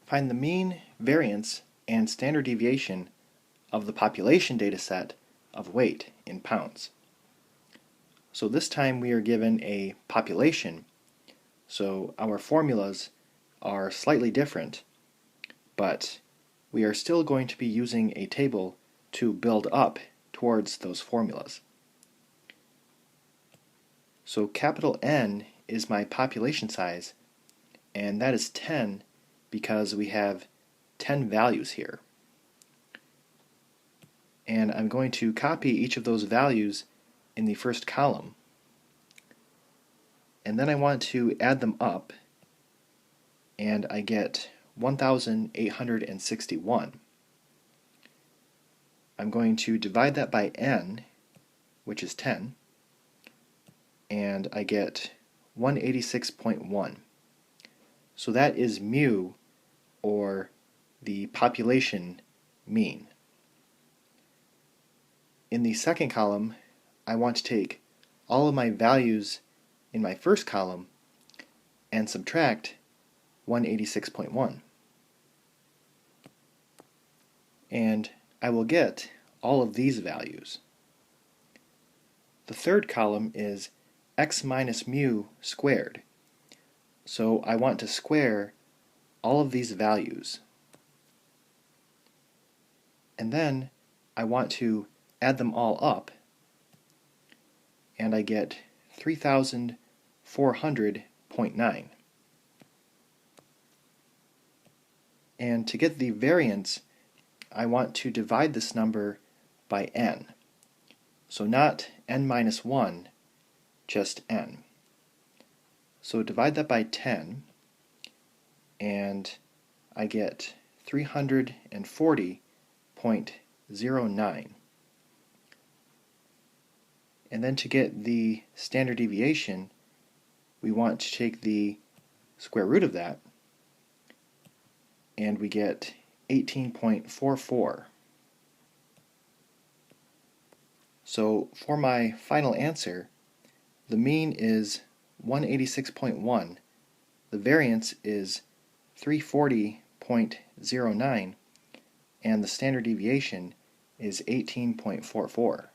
Find the mean, variance, and standard deviation of the population data set of weight in pounds. So this time we are given a population, so our formulas are slightly different, but we are still going to be using a table to build up towards those formulas. So capital N is my population size, and that is 10 because we have 10 values here. And I'm going to copy each of those values in the first column. And then I want to add them up, and I get 1,861. I'm going to divide that by n, which is 10, and I get 186.1. So that is mu, or the population mean. In the second column, I want to take all of my values in my first column and subtract 186.1. And I will get all of these values. The third column is x minus mu squared. So I want to square all of these values. And then I want to add them all up, and I get 3,400.9. And to get the variance, I want to divide this number by n. So not n minus 1, just n. So divide that by 10, and I get 340.09. And then to get the standard deviation, we want to take the square root of that, and we get 18.44. So for my final answer, the mean is 186.1, the variance is 340.09, and the standard deviation is 18.44.